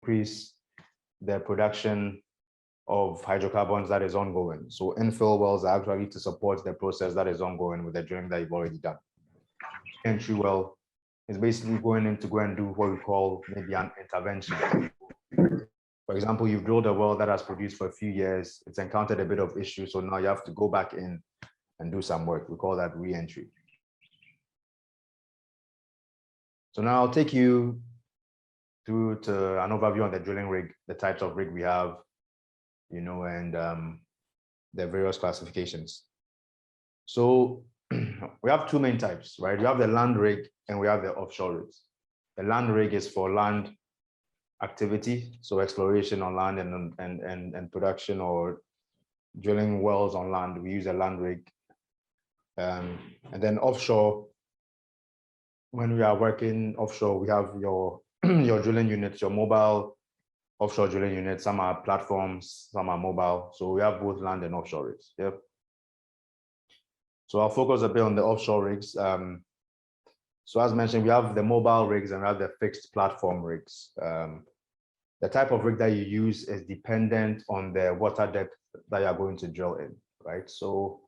Increase the production of hydrocarbons that is ongoing. So infill wells are actually to support the process that is ongoing with the drilling that you've already done. Entry well is basically going in to go and do what we call maybe an intervention. For example, you've drilled a well that has produced for a few years, it's encountered a bit of issues, so now you have to go back in and do some work. We call that re-entry. So now I'll take you through to an overview on the drilling rig, the types of rig we have, and the various classifications. So we have two main types, right? We have the land rig and we have the offshore rigs. The land rig is for land activity, so exploration on land and production or drilling wells on land. We use a land rig. And then offshore, when we are working offshore, we have your drilling units, your mobile offshore drilling units. Some are platforms, some are mobile. So we have both land and offshore rigs. Yep. So I'll focus a bit on the offshore rigs. So as mentioned, we have the mobile rigs and we have the fixed platform rigs. The type of rig that you use is dependent on the water depth that you're going to drill in, right? So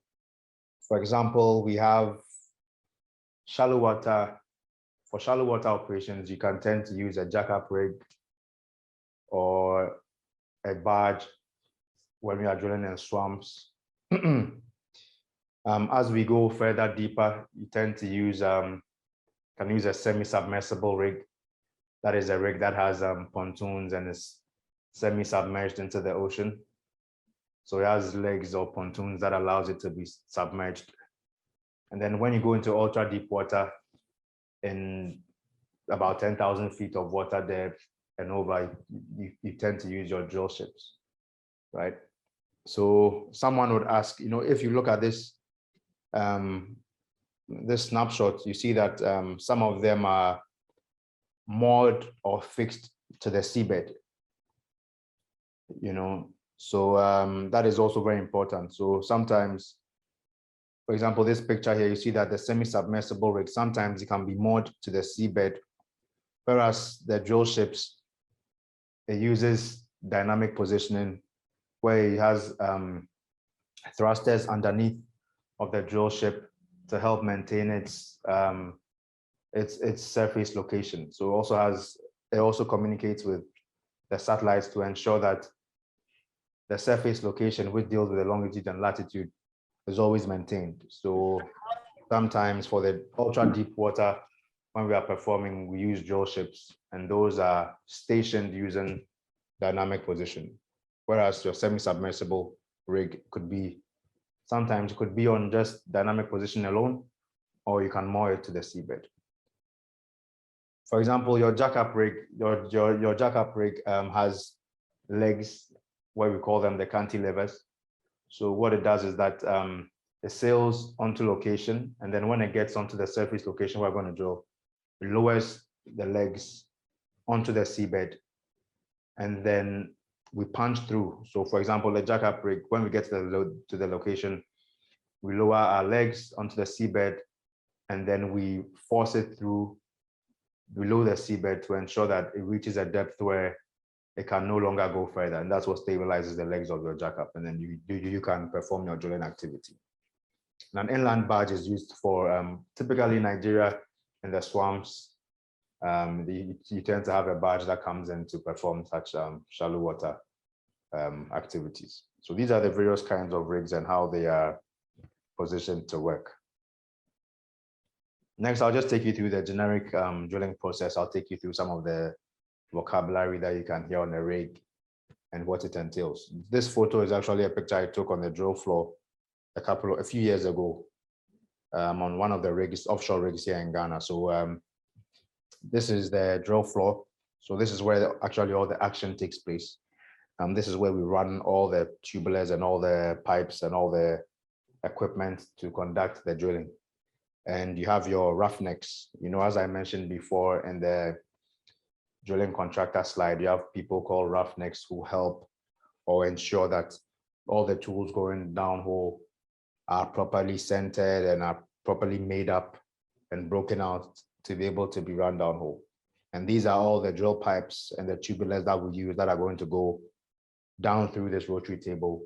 for example, we have shallow water. For shallow water operations, you can tend to use a jackup rig or a barge when we are drilling in swamps. As we go further deeper, you tend to use can use a semi-submersible rig. That is a rig that has pontoons and is semi-submerged into the ocean. So it has legs or pontoons that allows it to be submerged. And then when you go into ultra deep water in about 10,000 feet of water depth and over, you tend to use your drill ships, right? So someone would ask, if you look at this, this snapshot, you see that some of them are moored or fixed to the seabed, so that is also very important. So sometimes, for example, this picture here, you see that the semi-submersible rig, sometimes it can be moored to the seabed, whereas the drill ships, it uses dynamic positioning where it has thrusters underneath of the drill ship to help maintain its surface location. So it also communicates with the satellites to ensure that the surface location, which deals with the longitude and latitude, is always maintained. So sometimes for the ultra deep water, when we are performing, we use drill ships, and those are stationed using dynamic position. Whereas your semi-submersible rig sometimes it could be on just dynamic position alone, or you can moor it to the seabed. For example, your jackup rig, your jackup rig has legs, what we call them the cantilevers. So what it does is that it sails onto location, and then when it gets onto the surface location we're going to drill, it lowers the legs onto the seabed, and then we punch through. So for example, the jackup rig, when we get to the location, we lower our legs onto the seabed, and then we force it through below the seabed to ensure that it reaches a depth where it can no longer go further, and that's what stabilizes the legs of your jackup, and then you can perform your drilling activity. And an inland barge is used for typically Nigeria in the swamps. You tend to have a barge that comes in to perform such shallow water activities. So these are the various kinds of rigs and how they are positioned to work. Next, I'll just take you through the generic drilling process. I'll take you through some of the vocabulary that you can hear on the rig and what it entails. This photo is actually a picture I took on the drill floor a few years ago on one of the rigs, offshore rigs here in Ghana. So this is the drill floor. So this is where actually all the action takes place. This is where we run all the tubulars and all the pipes and all the equipment to conduct the drilling. And you have your roughnecks, as I mentioned before in the drilling contractor slide, you have people called roughnecks who help or ensure that all the tools going downhole are properly centered and are properly made up and broken out to be able to be run downhole. And these are all the drill pipes and the tubulars that we use that are going to go down through this rotary table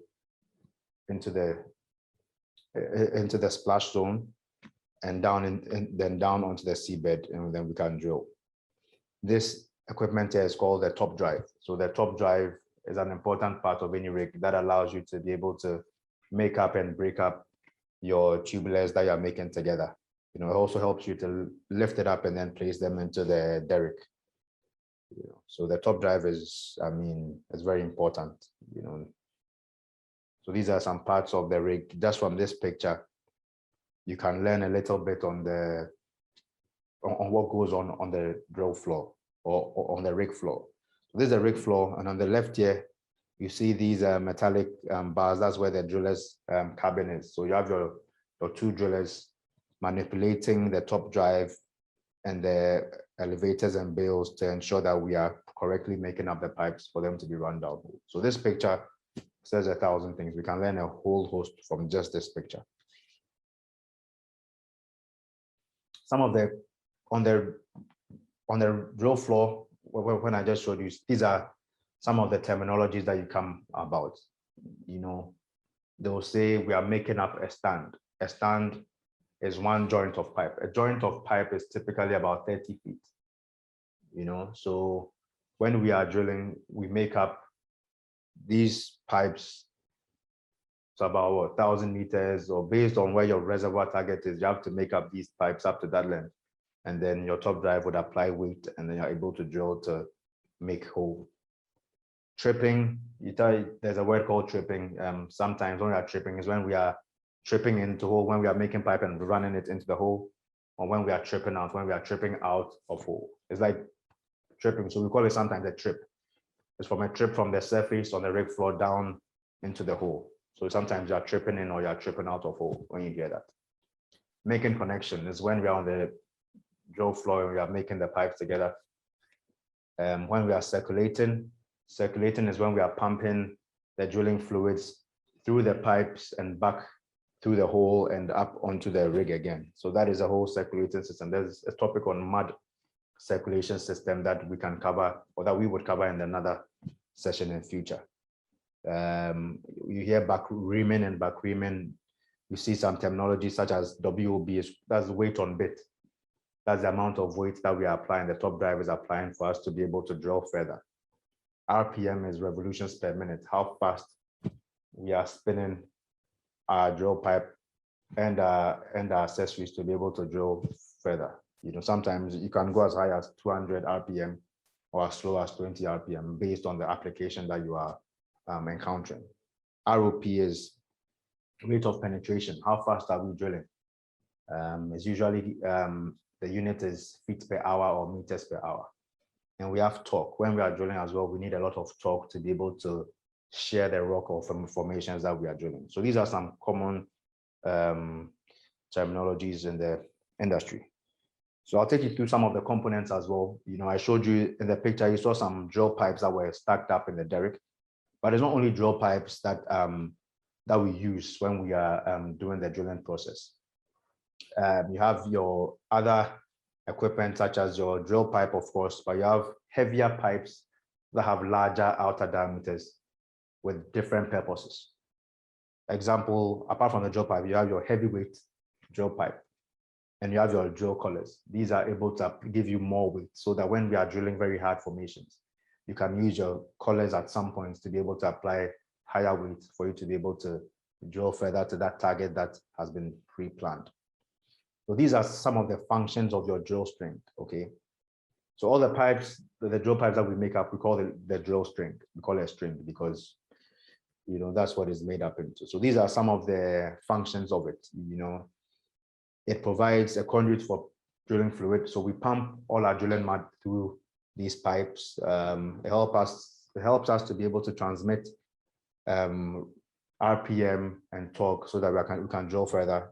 into the splash zone and then down onto the seabed, and then we can drill. This equipment here is called the top drive. So the top drive is an important part of any rig that allows you to be able to make up and break up your tubulars that you're making together. It also helps you to lift it up and then place them into the derrick. So the top drive is, it's very important. So these are some parts of the rig. Just from this picture, you can learn a little bit on what goes on the drill floor or on the rig floor. So this is the rig floor, and on the left here, you see these metallic bars. That's where the driller's cabin is. So you have your two drillers manipulating the top drive and the elevators and bales to ensure that we are correctly making up the pipes for them to be run down. So this picture says 1,000 things. We can learn a whole host from just this picture. Some of the on the drill floor, when I just showed you, these are some of the terminologies that you come about. They will say we are making up a stand. A stand is one joint of pipe. A joint of pipe is typically about 30 feet. So when we are drilling, we make up these pipes to about 1,000 meters, or based on where your reservoir target is, you have to make up these pipes up to that length. And then your top drive would apply weight, and then you're able to drill to make hole. Tripping, there's a word called tripping. Sometimes when we are tripping is when we are tripping into hole, when we are making pipe and running it into the hole, or when we are tripping out of hole. It's like tripping. So we call it sometimes a trip. It's from a trip from the surface on the rig floor down into the hole. So sometimes you're tripping in or you're tripping out of hole when you hear that. Making connection is when we are on the drill floor and we are making the pipes together. When we are circulating is when we are pumping the drilling fluids through the pipes and back through the hole and up onto the rig again. So that is a whole circulating system. There's a topic on mud circulation system that we can cover, or that we would cover in another session in future. You hear back reaming and back reaming. You see some terminology such as WOB, that's weight on bit. That's the amount of weight that we are applying, the top drive is applying for us to be able to drill further. RPM is revolutions per minute, how fast we are spinning our drill pipe and our accessories to be able to drill further. Sometimes you can go as high as 200 RPM or as slow as 20 RPM based on the application that you are encountering. ROP is rate of penetration. How fast are we drilling? It's usually the unit is feet per hour or meters per hour. And we have torque. When we are drilling as well, we need a lot of torque to be able to share the rock or formations that we are drilling. So these are some common terminologies in the industry. So I'll take you through some of the components as well. I showed you in the picture, you saw some drill pipes that were stacked up in the derrick, but it's not only drill pipes that we use when we are doing the drilling process. You have your other equipment such as your drill pipe, of course, but you have heavier pipes that have larger outer diameters with different purposes. Example, apart from the drill pipe, you have your heavy-weight drill pipe and you have your drill collars. These are able to give you more weight so that when we are drilling very hard formations, you can use your collars at some points to be able to apply higher weight for you to be able to drill further to that target that has been pre-planned. So these are some of the functions of your drill string, okay? So all the pipes, the drill pipes that we make up, we call it the drill string. We call it a string because, that's what it's made up into. So these are some of the functions of it, It provides a conduit for drilling fluid. So we pump all our drilling mud through these pipes. It helps us to be able to transmit RPM and torque so that we can drill further.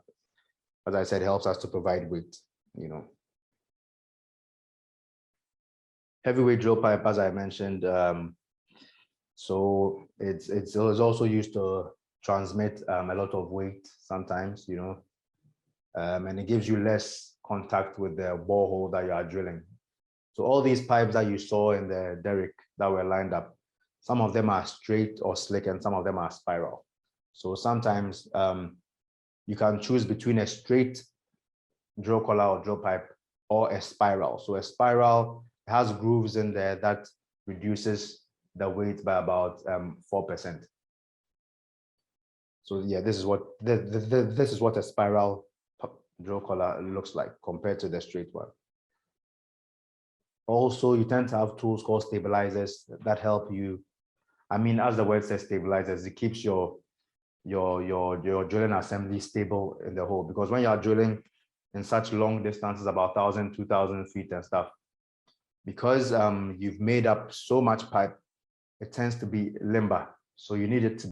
As I said, it helps us to provide weight, you know. Heavyweight drill pipe, as I mentioned, so it's also used to transmit a lot of weight sometimes, you know, and it gives you less contact with the borehole that you are drilling. So all these pipes that you saw in the derrick that were lined up, some of them are straight or slick and some of them are spiral. So sometimes you can choose between a straight drill collar or drill pipe or a spiral. So a spiral has grooves in there that reduces the weight by about 4%. So yeah, this is what a spiral drill collar looks like compared to the straight one. Also, you tend to have tools called stabilizers that help you. I mean, as the word says, stabilizers, it keeps your drilling assembly stable in the hole, because when you are drilling in such long distances, about 1,000, 2,000 feet and stuff, because you've made up so much pipe, it tends to be limber. So you need it to